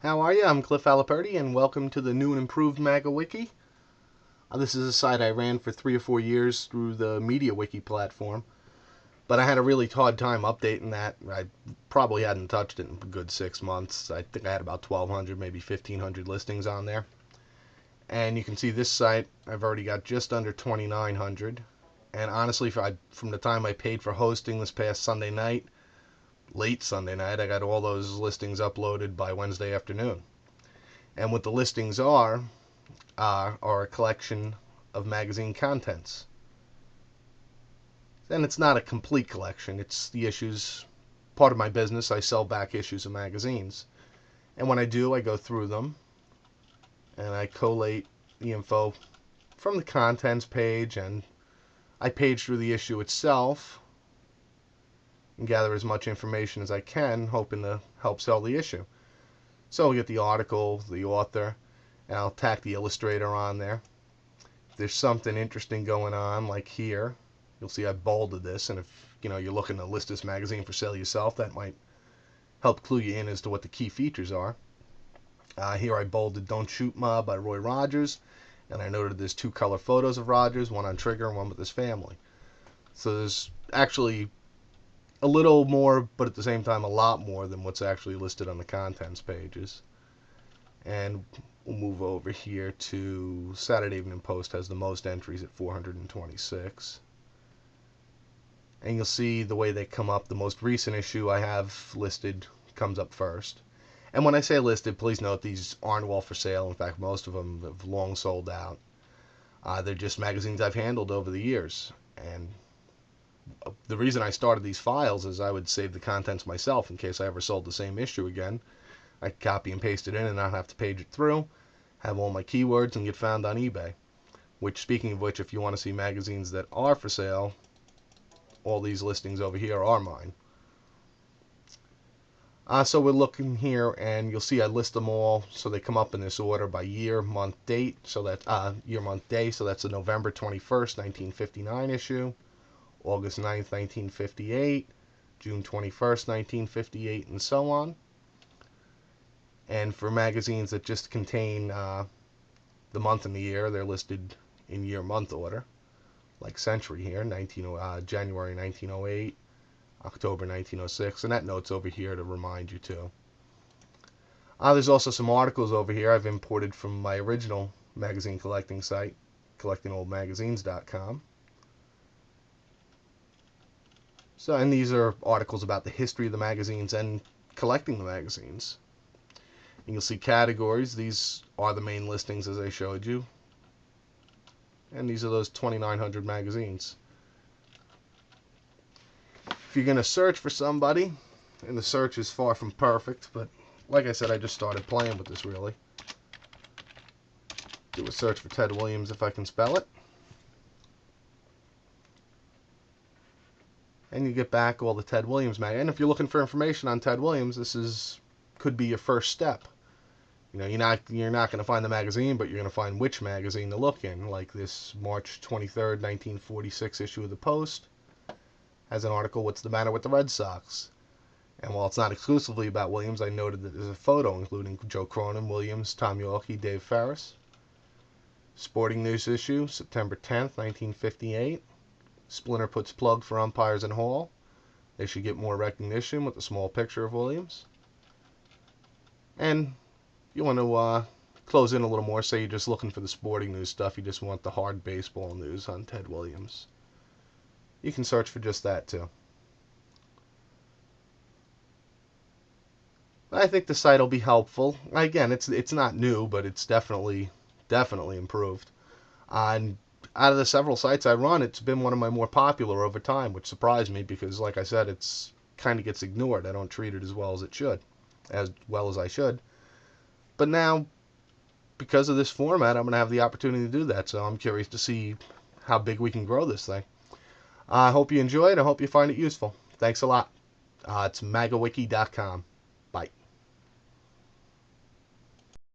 How are you? I'm Cliff Aliperti, and welcome to the new and improved magawiki. This is a site I ran for 3 or 4 years through the MediaWiki platform, but I had a really hard time updating that. I probably hadn't touched it in a good 6 months. I think I had about 1,200, maybe 1,500 listings on there. And you can see this site, I've already got just under 2,900. And honestly, from the time I paid for hosting this past Sunday night, late Sunday night, I got all those listings uploaded by Wednesday afternoon. And what the listings are a collection of magazine contents. And it's not a complete collection, it's the issues. Part of my business, I sell back issues of magazines. And when I do, I go through them and I collate the info from the contents page, and I page through the issue itself and gather as much information as I can, hoping to help sell the issue. So we get the article, the author, and I'll tack the illustrator on there. If there's something interesting going on, like here, you'll see I bolded this, and if you're looking to list this magazine for sale yourself, that might help clue you in as to what the key features are. Here I bolded "Don't Shoot Ma" by Roy Rogers, and I noted there's 2 color photos of Rogers, one on Trigger and one with his family. So there's actually a little more, but at the same time a lot more than what's actually listed on the contents pages. And we'll move over here to Saturday Evening Post has the most entries at 426. And you'll see the way they come up. The most recent issue I have listed comes up first. And when I say listed, please note these aren't all for sale. In fact, most of them have long sold out. They're just magazines I've handled over the years. And the reason I started these files is I would save the contents myself in case I ever sold the same issue again. I could copy and paste it in and not have to page it through, have all my keywords, and get found on eBay. Which, speaking of which, if you want to see magazines that are for sale, all these listings over here are mine. So we're looking here, and you'll see I list them all, so they come up in this order by year, month, date. So that's year, month, day. So that's the November 21st, 1959 issue, August 9th, 1958, June 21st, 1958, and so on. And for magazines that just contain the month and the year, they're listed in year-month order, like Century here, January 1908, October 1906, and that note's over here to remind you too. There's also some articles over here I've imported from my original magazine collecting site, collectingoldmagazines.com. So, and these are articles about the history of the magazines and collecting the magazines. And you'll see categories. These are the main listings as I showed you. And these are those 2,900 magazines. If you're going to search for somebody, and the search is far from perfect, but like I said, I just started playing with this really. Do a search for Ted Williams if I can spell it. And you get back all the Ted Williams magazines. And if you're looking for information on Ted Williams, this could be your first step. You're not going to find the magazine, but you're going to find which magazine to look in. Like this March 23rd, 1946 issue of the Post has an article, "What's the Matter with the Red Sox?" And while it's not exclusively about Williams, I noted that there's a photo including Joe Cronin, Williams, Tom Yorke, Dave Ferris. Sporting News issue, September 10th, 1958. Splinter puts plug for umpires in Hall. They should get more recognition, with a small picture of Williams. And you want to close in a little more, say you're just looking for the sporting news stuff, you just want the hard baseball news on Ted Williams. You can search for just that too. I think the site will be helpful. Again, it's not new, but it's definitely improved. And out of the several sites I run, it's been one of my more popular over time, which surprised me because, like I said, it's kind of gets ignored. I don't treat it as well as I should. But now, because of this format, I'm going to have the opportunity to do that. So I'm curious to see how big we can grow this thing. I hope you enjoy it. I hope you find it useful. Thanks a lot. It's magawiki.com.